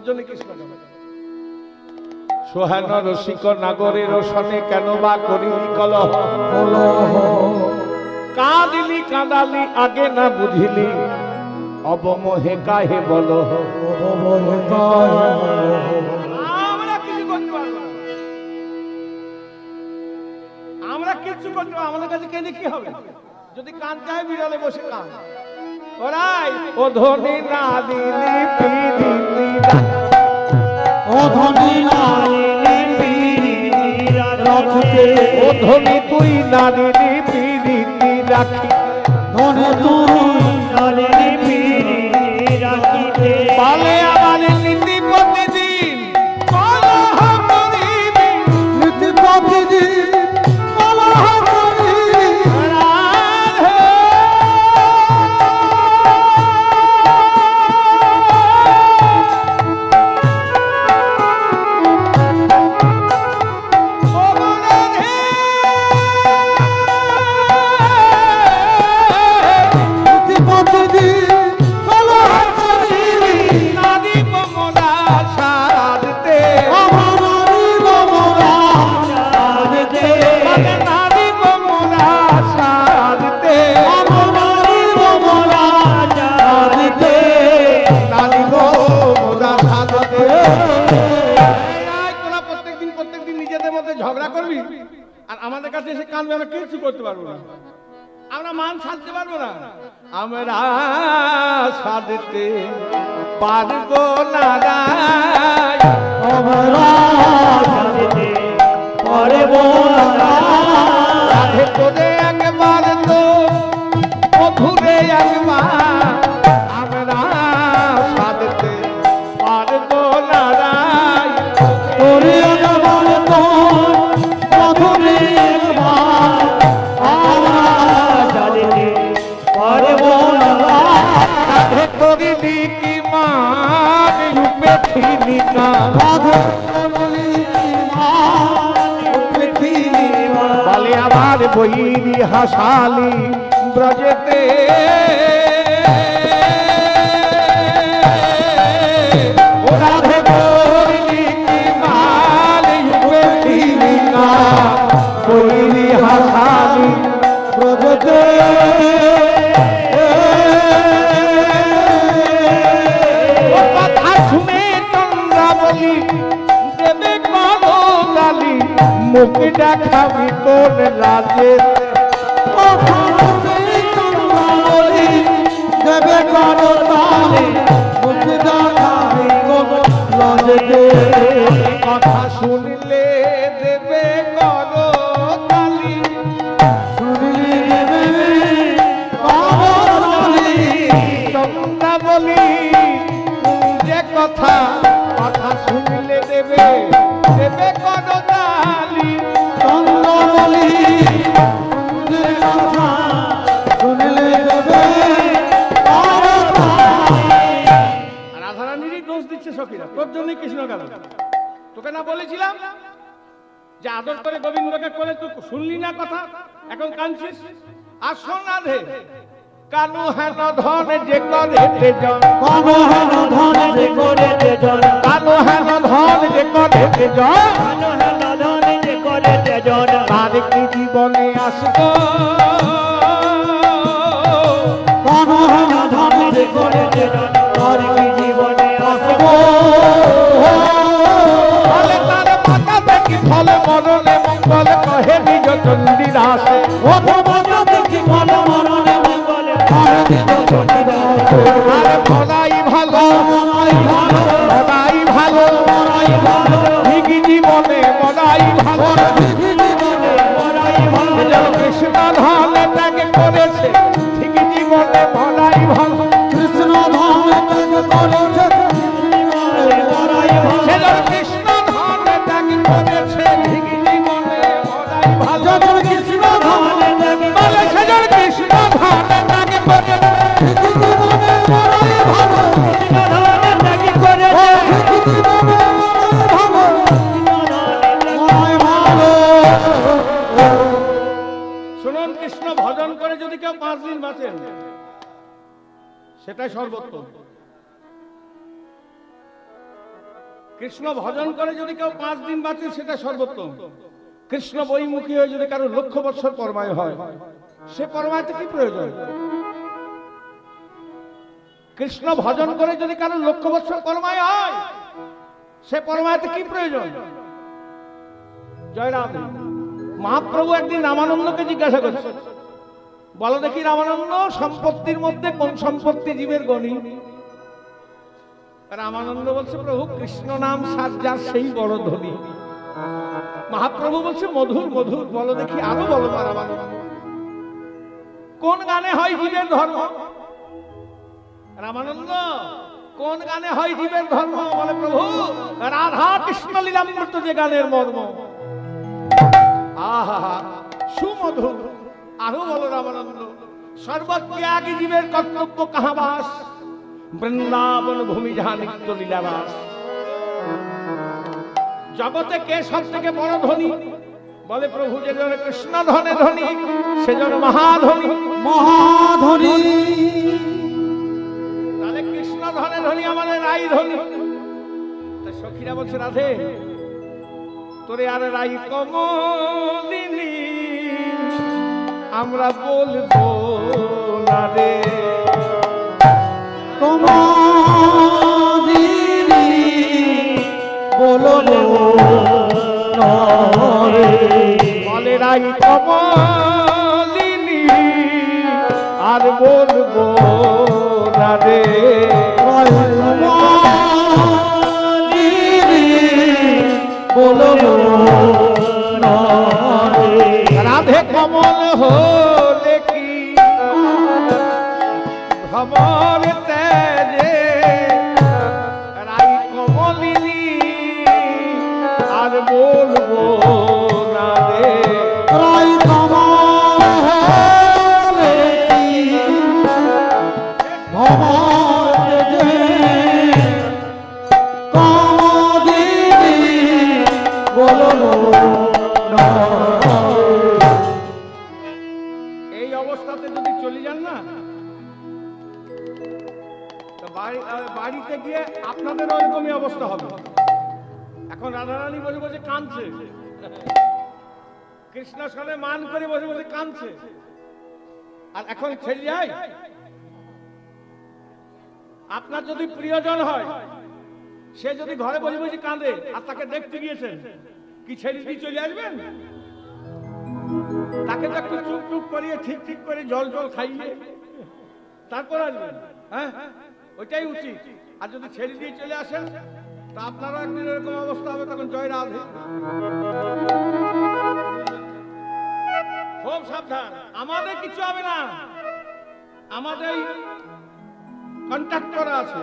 জন্য কৃষ্ণ গান। সোহান রসিক নাগরের সনে কেন বা করিলি কলহ, কাঁদিলি কাঁদালি আগে না বুঝিলি, অবমোহে কাহে বল। আমরা কিছু করতে পারবো না, আমরা কিচ্ছু করতে পারবো, আমাদের কাছে কেঁদে কি হবে? যদি কাঁদতে হয় বিড়ালে বসে কাঁদ। ওরাই ও ধনী না দিলি পিরিতি ও ধনী নারী রাখতে, ও ধনী তুই না দিলি পিরিতি রাখি, ধনী তুই নারী রাখিতে পালে আমার নীতি প্রতিদিন কলহ করিবি, নীতি প্রতিদিন কলহ করিবি। রাধে। ও রাধে। নীতি প্রতিদিন কলহ করিবি। নারী মমরা সারতে, আমার নারী গোমরা রাখিতে মানে নারী মমরা সারতে, আমার নারী গোমরা রাখিতে নারী মমরা সারতে। তোরা প্রত্যেকদিন নিজেদের মধ্যে ঝগড়া করবি আর আমাদের কাছে এসে কানবে, আমরা কিছু করতে পারবো না, আমরা মান সাধতে পারবো না, আমরা সাধতে পারবো না রাই। আমরা রাখিতে পরে বলা রাধে তোরে একবার তো মধুরে একবার, আমরা সাধতে পারবো না রাই। তোরে আমার তোর মধুরে একবার আমরা রাখিতে পরে বলা রাধে তোরি দিকি মান রূপে থিলিকা, রাধে বলি মা পৃথিবী বলে আবার বইরি হাসালি ব্রজেতে, ও রাধে তোরি দিকি মান রূপে থিলিকা, বইরি হাসালি ব্রজতে ও কথা শুনে চন্দ্রাবলী দেবে কলকালি, মুখ দেখাবি কোন রাজে, দেবে করো তালে মুক্তি দেখাবি কোন লজতে। কথা শুনলে দেবে কলকালি, শুনলি দেবে করো তালে চন্দ্রাবলী যে কথা, কথা শুনলে দেবে দেবে কলকালি। চন্দ্রবলি কথা শুনলে দেবে করো তালে। রাধারানীরই দোষ দিচ্ছে সখীরা, তোর জন্যই কৃষ্ণ গেল। তোকে না বলেছিলাম যে আদর করে গোবিন্দকে করে, তুই শুনলি না কথা, এখন কাঁদছিস। আর শোন রাধে, কানু হেন ধন যে করে তেজন, কোন হেন ধন যে করেতে জন কানু হেন ধন যে করে তেজন, ধন যে করেতে জন তার কি জীবনে আসবো, কোন হেন ধন যে করেতে জন তোর কি জীবনে আসবো ফলে তার মাতা দেখি ফলে মরণে মঙ্গল কহে নিজ চণ্ডী দাসে, ও তোমাকে দেখি মন মরণে মঙ্গলে করে দিল চণ্ডীদাস। আর ভলাই ভালো মনাই ভালো মনাই ভালো মনাই ভালো ঠিক জীবনে মনাই ভালো, মরাই ভালো যেন কৃষ্ণ ধন ত্যাগ করেছে ঠিক জীবনে মনাই ভালো, কৃষ্ণ ধন ত্যাগ করেছে মরাই ভালো সে যেন কৃষ্ণ ধন ত্যাগ করেছে ঠিক জীবনে মনাই ভালো, যখন কৃষ্ণ ধন বলে সে যেন কৃষ্ণ ধন ত্যাগ করেছে জীবনে মরাই ভালো ধন ত্যাগ করেছে জীবনে ভালো মরাই ভালো। শুনুন, কৃষ্ণ ভজন করে যদি কেউ 5 দিন বাঁচেন সেটাই সর্বোত্তম। কৃষ্ণ ভজন করে যদি কেউ 5 দিন বাঁচে সেটা সর্বোত্তম। কৃষ্ণ বইমুখী হয়ে যদি কারো লক্ষ বৎসর পরমায় হয়, সে পরমায়তে কি প্রয়োজন? কৃষ্ণ ভজন করে যদি কারো লক্ষ বৎসর পরমায় হয়, সে পরমায়তে কি প্রয়োজন? জয় রাম। মহাপ্রভু একদিন রামানন্দকে জিজ্ঞাসা করছে, বলো দেখি রামানন্দ, সম্পত্তির মধ্যে কোন সম্পত্তি জীবের গণি? রামানন্দ বলছে, প্রভু কৃষ্ণ নাম সাজ্জার সেই বড় ধনী। মহাপ্রভু বলছে, মধুর মধুর, বলো দেখি আরো বলো রামানন্দ, কোন গানে হয় জীবের ধর্ম? রামানন্দ, কোন গানে হয় জীবের ধর্ম? বলে, প্রভু রাধা কৃষ্ণ লীলামৃত যে গানের মর্ম। আহা, সুমধুর, আরো বলো রামানন্দ, সর্বত্যাগী জীবের কর্তব্য কাহাবাস, বৃন্দাবন ভূমি যাহা নিত্য লীলাবাস। জগতে কে সব থেকে বড় ধনী? বলে, প্রভু যে জন কৃষ্ণ ধনে ধনী, সেজন মহাধনী। মহাধনী। তাহলে কৃষ্ণ ধনে ধনী আমাদের রাই ধনী। তা সখীরা বলছে, রাধে তোরে আর রাই কমলিনী আমরা বলবো না রে। কমলিনী বলবো না রে। বলে রাই কমলিনী আর বলবো না রে। কমলিনী বলবো না রে। রাধে কমল হলে কি ভ্রমর তেজে, রাই কমলিনী আর বলবো না রে। রাই কমলে ভবর যে কমলিনী বলবো না। এই অবস্থাতে যদি চলে যান না, তো বাড়িতে গিয়ে আপনাদের ওইরকমই অবস্থা হবে। এখন রাধারানী বসে বসে কাঁদছে, কৃষ্ণ সনে মান করে বসে বসে কাঁদছে, আর এখন ছেড়ে যায়। আপনার যদি প্রিয়জন হয়, সে যদি ঘরে বসে বসে কাঁদে আর তাকে দেখতে গিয়েছেন, কি ছেড়ে দিয়ে চলে আসবেন? তাকে তো একটু চুপ চুপ করিয়ে ঠিক ঠিক করে জল জল খাইয়ে তারপর আসবেন। হ্যাঁ, ওইটাই উচিত। আর যদি ছেড়ে দিয়ে চলে আসেন, তা আপনারও একদিন এরকম অবস্থা হবে। তখন জয় রাধে। খুব সাবধান, আমাদের কিছু হবে না, আমাদের কন্ট্যাক্ট করা আছে,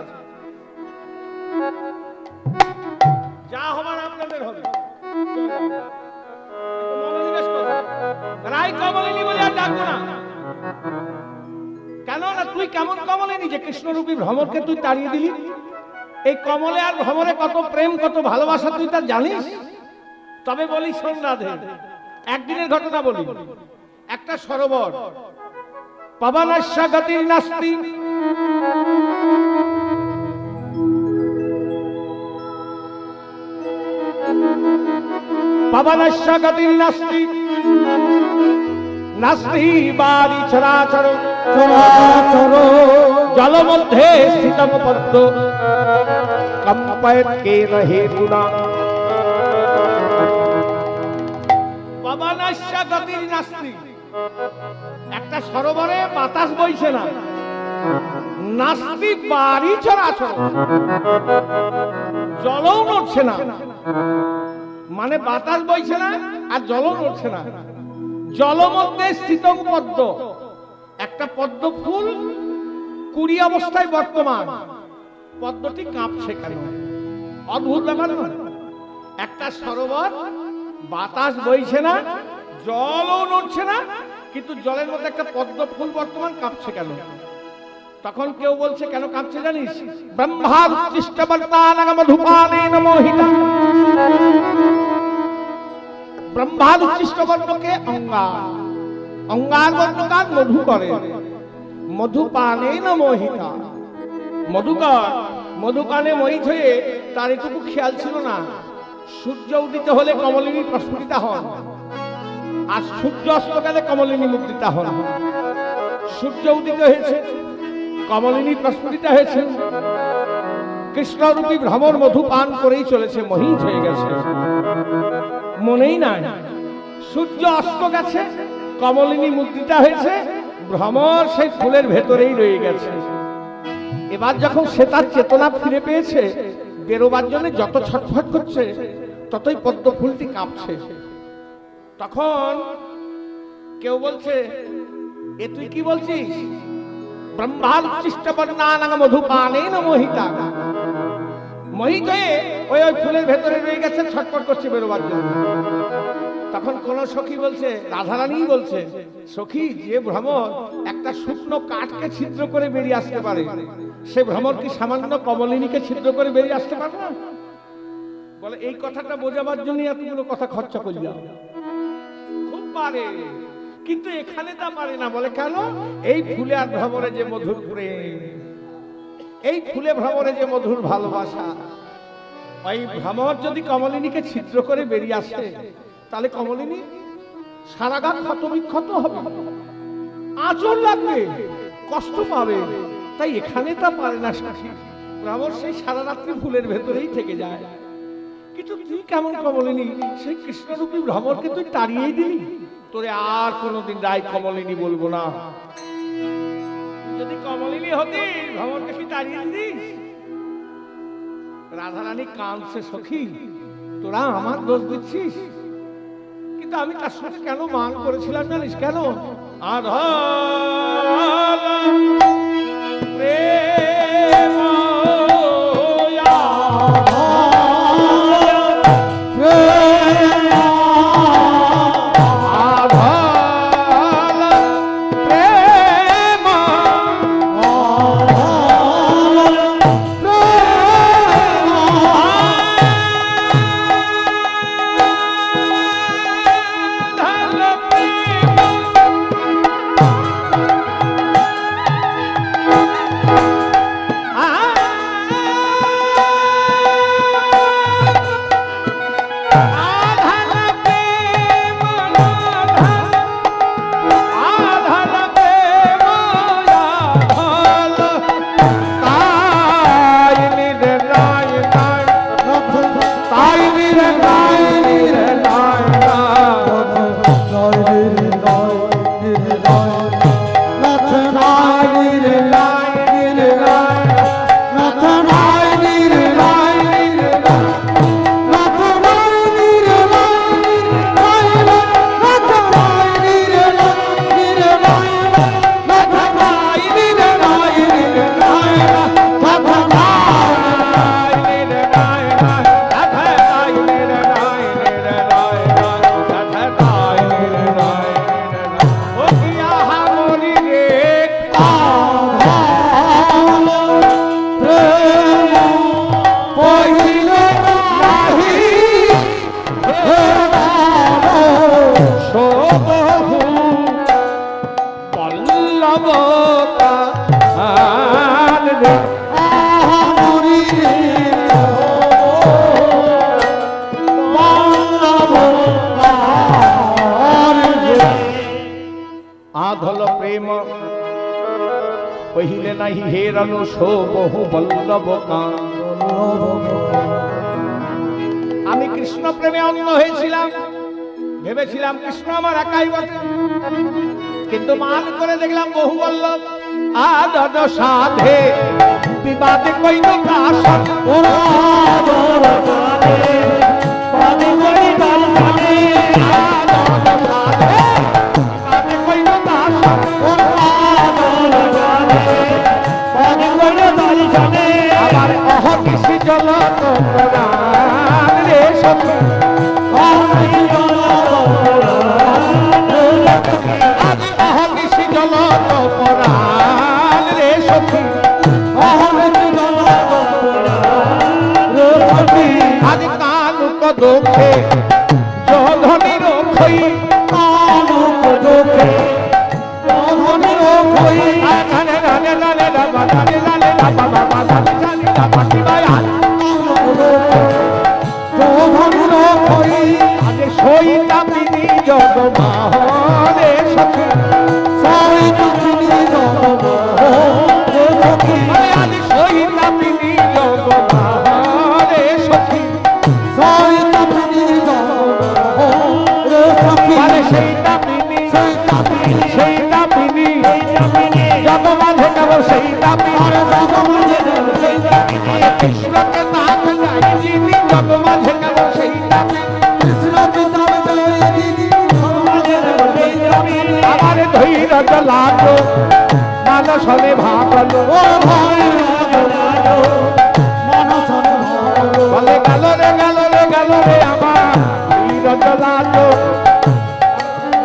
যা হবার আপনাদের হবে। মনোনিবেশ করুন। রাই কমলিনী বলে আর ডাকবো না। কেন না, তুই কেমন কমলিনী যে কৃষ্ণরূপী ভ্রমরকে তুই তাড়িয়ে দিলি? এই কমলে আর ভ্রমরে কত প্রেম, কত ভালোবাসা তুই তা জানিস? তবে বলি শোন রাধে, একদিনের ঘটনা বলি। একটা সরোবর, পবনস্য গতির নাস্তি, পবনস্য গতির নাস্তি, নাস্তি বারি চরাচর, চরাচর জল মধ্যে স্থিতম পদ্ম, কম্পয়ত কেন হেতুনা। পবনস্য গতির নাস্তি, একটা সরোবরে বাতাস বইছে না, নাস্তি বারি চরাচর, জলও নড়ছে না। মানে বাতাস বইছে না আর জলও নড়ছে না। জল মধ্যে স্থিত পদ্ম, একটা পদ্ম ফুল কুড়ি অবস্থায় বর্তমান, পদ্মটি কাঁপছে কেন? অদ্ভুত ব্যাপার না? একটা সরোবর, বাতাস বইছে না, জলও নড়ছে না, কিন্তু জলের মধ্যে একটা পদ্ম ফুল বর্তমান, কাঁপছে কেন? তখন কেউ বলছে কেন কাঁপছে জানিস? ব্রহ্মার উচ্ছিষ্ট বর্তানাং মধুপানেন মোহিতা। ব্রহ্মার উচ্ছিষ্ট বর্ণকে অঙ্গার, অঙ্গার বর্ণকার মধু করে, মধুপানেন মোহিতা। মধুকর মধুপানে মোহিত হয়ে তার এটুকু খেয়াল ছিল না সূর্য উদিত হলে কমলিনী প্রস্ফুটিতা হন, আর সূর্য অস্ত গেলে কমলিনী মুক্তিতা হন। সূর্য উদিত হয়েছে, কমলিনী প্রস্ফুটিতা হয়েছে, কৃষ্ণরূপী ভ্রমর মধু পান করেই চলেছে, মোহিত হয়ে গেছে, মনেই নাই। সূর্য অস্ত গেছে, কমলিনী মুদ্রিতা হয়েছে, ভ্রমর সেই ফুলের ভেতরেই রয়ে গেছে। এবার যখন সে তার চেতনা ফিরে পেয়েছে, বেরোবার জন্য যত ছটফট করছে ততই পদ্ম ফুলটি কাঁপছে। তখন কেউ বলছে, এ তুই কি বলছিস? ব্রহ্মার উচ্ছিষ্ট বর্ণানাং মধুপানেন মোহিতা। মোহিত হয়ে ওই ফুলের ভেতরে রয়ে গেছে, ছটফট করছে বেরোবার জন্য। তখন কোন সখী বলছে, রাধারানী বলছে, সখী যে ভ্রমর একটা শুকনো কাঠকে ছিদ্র করে বেরিয়ে আসতে পারে, সে ভ্রমর কি সামান্য কমলিনীকে ছিদ্র করে বেরিয়ে আসতে পারে না? বলে এই কথাটা বোঝাবার জন্য এতগুলো কথা খরচা করলাম। খুব পারে, কিন্তু এখানে তা পারে না। বলে কেন? এই ফুলে আর ভ্রমরে যে মধুর প্রেম, এই ফুলে ভ্রমরে যে মধুর ভালোবাসা, ওই ভ্রমর যদি কমলিনীকে ছিদ্র করে বেরিয়ে আসে, তাহলে কমলিনী সারা গা ক্ষত বিক্ষত হবে, আঁচল লাগবে, কষ্ট পাবে। তাই এখানে তা পারে না সাথী, ভ্রমর সেই সারা রাত্রি ফুলের ভেতরেই থেকে যায়। কিন্তু তুই কেমন কমলিনী, সেই কৃষ্ণরূপী ভ্রমরকে তুই তাড়িয়েই দিলি। তোরে আর কোনোদিন রায় কমলিনী বলবো না। যদি কমলিনী হতি, ভ্রমরকে কি তাড়িয়ে দিস? রাধারানী কাঁদছে, সখী তোরা আমার দোষ দিচ্ছিস, কিন্তু আমি তার সঙ্গে কেন মান করেছিলাম জানিস কেন? আধল প্রেম পহিলে নাহি হেরনু শো বহু বল্লভ কান। আমি কৃষ্ণ প্রেমে অন্য হয়েছিলাম, ভেবেছিলাম কৃষ্ণ আমার একাই বটে, কিন্তু মান করে দেখলাম বহু বল্লভ। আদর সাধে বিবাদে কইল কাশন, ওরা বাদে কই দল সাধে, আদর সাধে বিবাদে কইল কাশন, ওরা বাদে কইল দল সাধে। আবার অহ কিসি জল তো প্রাণ রে সখী, অহ কিসি জল তো প্রাণ, অহ কিসি জল তো প্রাণ রে সখী, অহ কিসি জল তো প্রাণ রে সখী। আজ কানুক দুঃখে যোধনির খই, কানুক দুঃখে যোধনির খই, রানে রানে রানে রানে রানে রানে বাবা বাবা রানে রানে বাবা শিবায়, কানুক ভাবি আরে জগ মাঝে কেবল সেই দামিনী কৃষ্ণকে নাম গাই যিনি জগ মাঝে কেবল সেই দামি কৃষ্ণ পিতাম জয় দিদি জগ মাঝে কেবল সেই দামিনী আমার ধৈর্য লাগো মানসনে ভাবলো ও ভাই রাজো মানসনে ভালো বলে গেল রে গেল রে গেল রে আমার ধৈর্য লাগো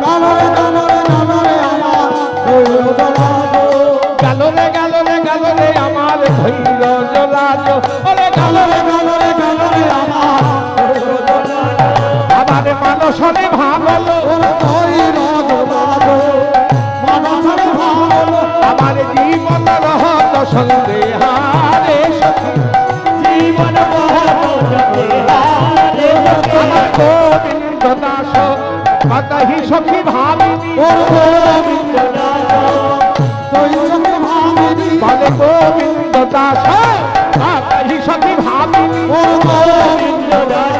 কালরে কালরে কালরে আমার দৈব দলাগো গেল রে গেল রে গেল রে আমার ধৈর্য লাগো বলে গেল রে কালরে কালরে আমার দৈব দলাগো আমার মানসনে ভাবলো ওর দৈব দলাগো মানসনে ভালো আমার জীবন রহত সন্দেহারে সখী জীবন মহাপ্রভু হারে আমার গোবিন্দ দাস কতহি সখী ভাবিনি ওর গোবিন্দ দাস তুই সখী ভাবিনি বলে গোবিন্দ দাস কতহি সখী ভাবিনি ওর গোবিন্দ দাস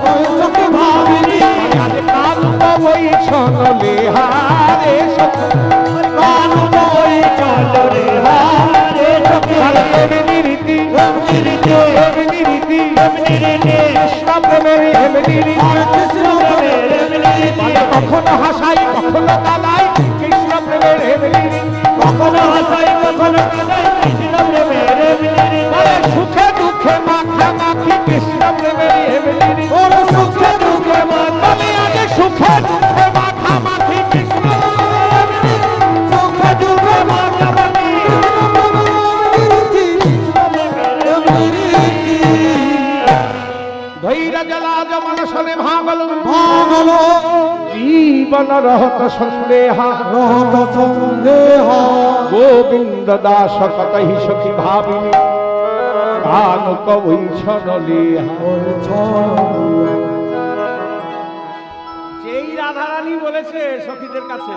তুই সখী ভাবিনি আরে কান্ত ওই ছনলে হারে সখী কান বই চলো রে হারে সখী বলে এমনি রীতি এমনি রীতি কৃষ্ণ প্রেমের এমনি রীতি আর কৃষ্ণ বলে কখনো হাসাই কখনো কালাই কৃষ্ণ প্রেমের এমনি রীতি কখনো হাসাই কখনো কাঁদাই কৃষ্ণ প্রেমের মিলিরি বলে সুখে দুঃখে মাখামাখি কৃষ্ণ প্রেমের এমনি রীতি ওর সুখে দুঃখে বলে আগে সুখে দুঃখে মাখামাখি কৃষ্ণ সুখে দুঃখে মাখামাখি ধৈর্য জলা জমনসনে ভাঙল ভাঙলো জীবন রহত সন্দেহা রহত সন্দেহ গোবিন্দ দাস কতহি সখী ভাবিনি কান কবই ছনলেহা যেই রাধারানী বলেছে সখীদের কাছে